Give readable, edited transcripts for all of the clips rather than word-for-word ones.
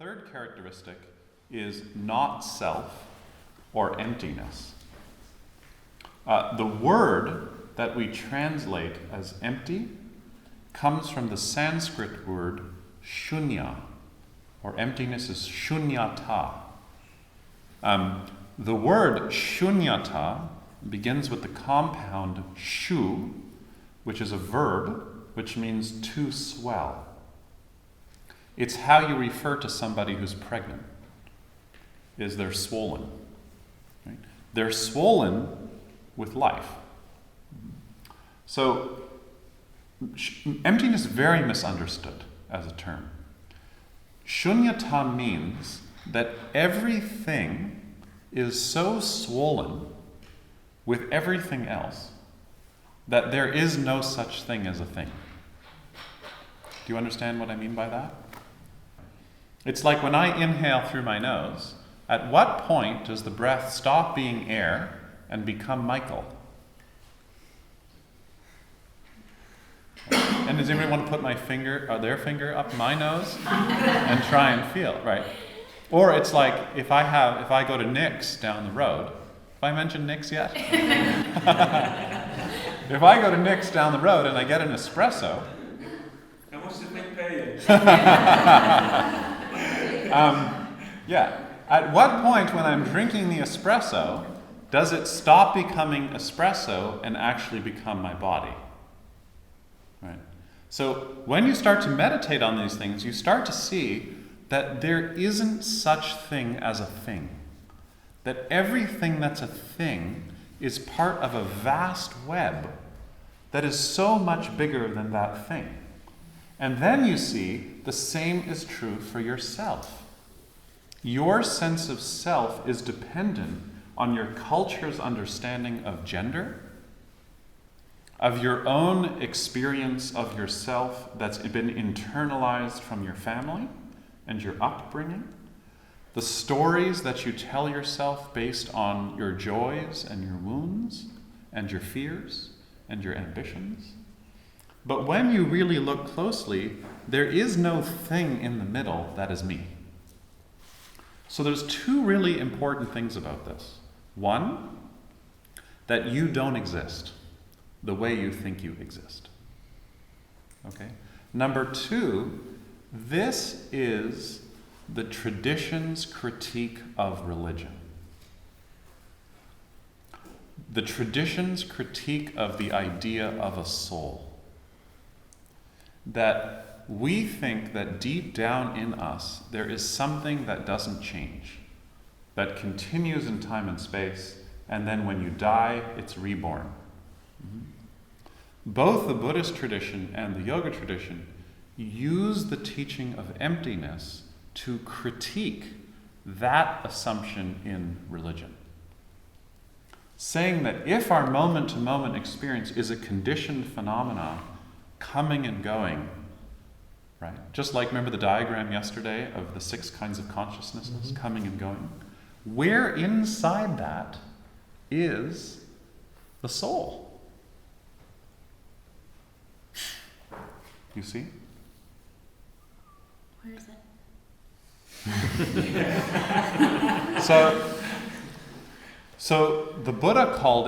third characteristic is not self or emptiness. The word that we translate as empty comes from the Sanskrit word shunya, or emptiness is shunyata. The word shunyata begins with the compound shu, which is a verb, which means to swell. It's how you refer to somebody who's pregnant, is they're swollen. Right? They're swollen with life. So, emptiness is very misunderstood as a term. Shunyata means that everything is so swollen with everything else that there is no such thing as a thing. Do you understand what I mean by that? It's like when I inhale through my nose, at what point does the breath stop being air and become Michael? And does anybody want to put their finger up my nose and try and feel, right? Or it's like if I go to Nick's down the road. Have I mentioned Nick's yet? If I go to Nick's down the road and I get an espresso. How much did Nick pay you? Yeah. At what point when I'm drinking the espresso does it stop becoming espresso and actually become my body? Right. So when you start to meditate on these things, you start to see that there isn't such thing as a thing. That everything that's a thing is part of a vast web that is so much bigger than that thing. And then you see the same is true for yourself. Your sense of self is dependent on your culture's understanding of gender, of your own experience of yourself that's been internalized from your family and your upbringing, the stories that you tell yourself based on your joys and your wounds and your fears and your ambitions. But when you really look closely, there is no thing in the middle that is me. So there's two really important things about this. One, that you don't exist the way you think you exist. Okay? Number two, this is the tradition's critique of religion. The tradition's critique of the idea of a soul. That we think that deep down in us there is something that doesn't change, that continues in time and space, and then when you die, it's reborn. Mm-hmm. Both the Buddhist tradition and the yoga tradition use the teaching of emptiness to critique that assumption in religion. Saying that if our moment-to-moment experience is a conditioned phenomenon coming and going, right? Just like, remember the diagram yesterday of the 6 kinds of consciousnesses coming and going? Where inside that is the soul? You see? Where is it? So the Buddha called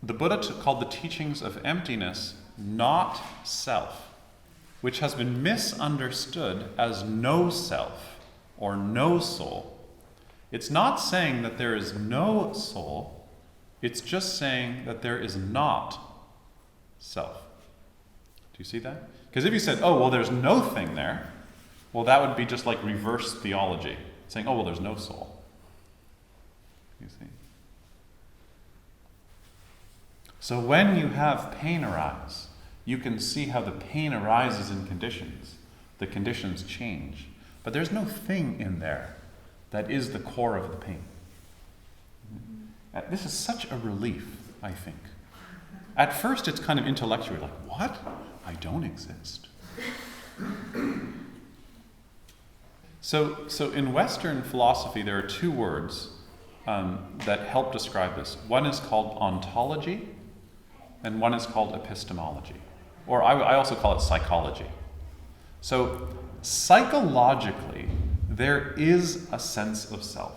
the teachings of emptiness not self, which has been misunderstood as no self or no soul. It's not saying that there is no soul, it's just saying that there is not self. Do you see that? Because if you said, oh, well, there's no thing there, well, that would be just like reverse theology, saying, oh, well, there's no soul. You see? So when you have pain arise, you can see how the pain arises in conditions. The conditions change. But there's no thing in there that is the core of the pain. This is such a relief, I think. At first, it's kind of intellectual, like, what? I don't exist. So in Western philosophy, there are 2 words that help describe this. One is called ontology, and one is called epistemology. Or I also call it psychology. So psychologically, there is a sense of self.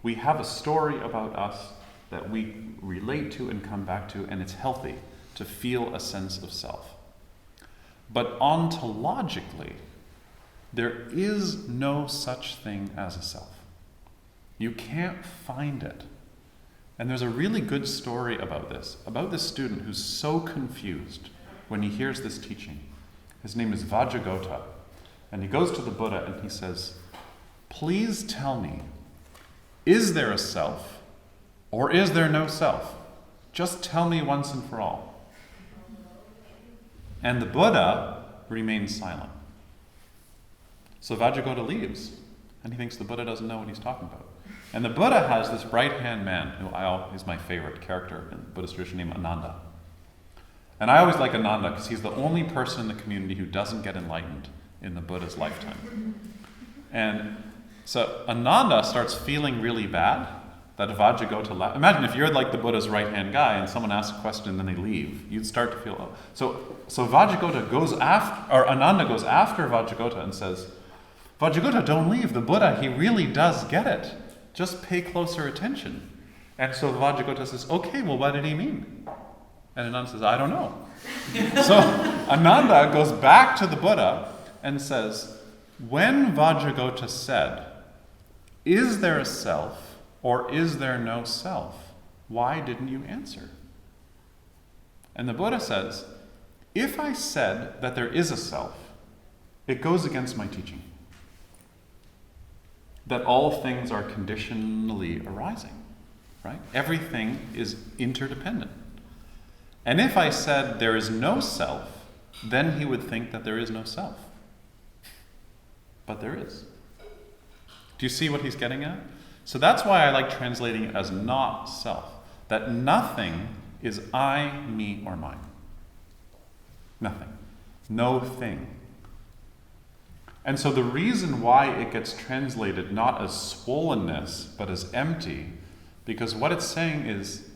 We have a story about us that we relate to and come back to, and it's healthy to feel a sense of self. But ontologically, there is no such thing as a self. You can't find it. And there's a really good story about this student who's so confused when he hears this teaching. His name is Vajragota. And he goes to the Buddha and he says, "Please tell me, is there a self or is there no self? Just tell me once and for all." And the Buddha remains silent. So Vajragota leaves, and he thinks the Buddha doesn't know what he's talking about. And the Buddha has this right-hand man, who is my favorite character in the Buddhist tradition, named Ananda. And I always like Ananda because he's the only person in the community who doesn't get enlightened in the Buddha's lifetime. And so Ananda starts feeling really bad that Vajragota left. Imagine if you're like the Buddha's right-hand guy and someone asks a question and then they leave. You'd start to feel, oh. So Vajragota goes after, or Ananda goes after Vajragota and says, "Vajragota, don't leave. The Buddha, he really does get it. Just pay closer attention." And so Vajragota says, "Okay, well, what did he mean?" And Ananda says, "I don't know." So Ananda goes back to the Buddha and says, "When Vajragota said, 'Is there a self or is there no self?' why didn't you answer?" And the Buddha says, "If I said that there is a self, it goes against my teaching. That all things are conditionally arising, right? Everything is interdependent. And if I said there is no self, then he would think that there is no self. But there is." Do you see what he's getting at? So that's why I like translating it as not self. That nothing is I, me, or mine. Nothing. No thing. And so the reason why it gets translated not as swollenness, but as empty, because what it's saying is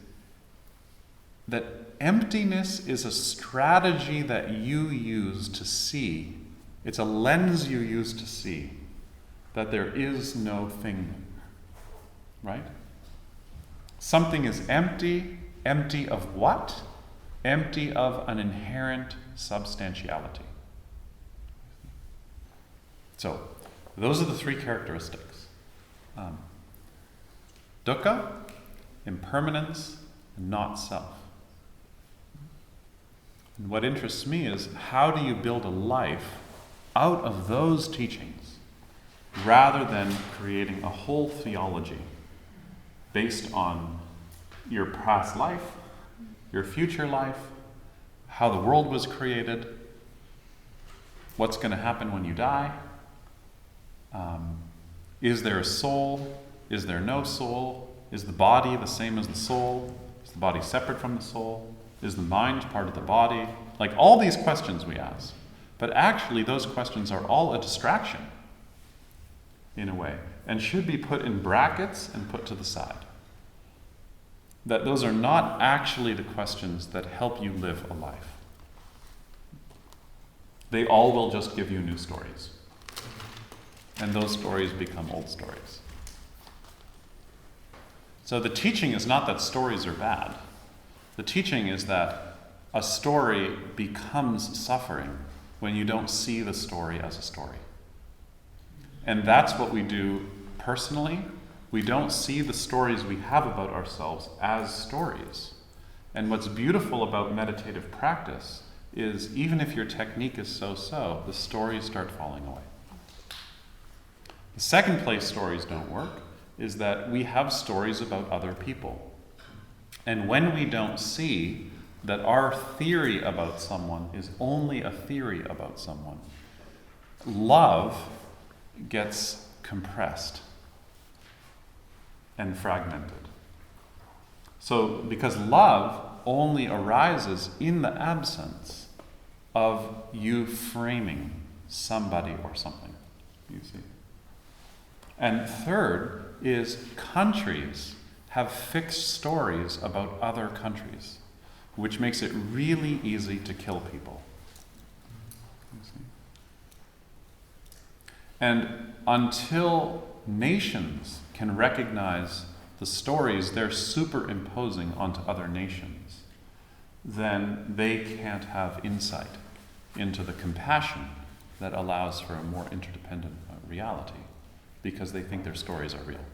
that emptiness is a strategy that you use to see. It's a lens you use to see that there is no thing. Right? Something is empty. Empty of what? Empty of an inherent substantiality. So, those are the three characteristics. Dukkha, impermanence, and not self. And what interests me is, how do you build a life out of those teachings rather than creating a whole theology based on your past life, your future life, how the world was created, what's going to happen when you die? Is there a soul? Is there no soul? Is the body the same as the soul? Is the body separate from the soul? Is the mind part of the body? Like all these questions we ask. But actually those questions are all a distraction, in a way, and should be put in brackets and put to the side. That those are not actually the questions that help you live a life. They all will just give you new stories. And those stories become old stories. So the teaching is not that stories are bad. The teaching is that a story becomes suffering when you don't see the story as a story. And that's what we do personally. We don't see the stories we have about ourselves as stories. And what's beautiful about meditative practice is even if your technique is so-so, the stories start falling away. The second place stories don't work is that we have stories about other people. And when we don't see that our theory about someone is only a theory about someone, love gets compressed and fragmented. So, because love only arises in the absence of you framing somebody or something, you see. And third is countries have fixed stories about other countries, which makes it really easy to kill people. You see? And until nations can recognize the stories they're superimposing onto other nations, then they can't have insight into the compassion that allows for a more interdependent reality, because they think their stories are real.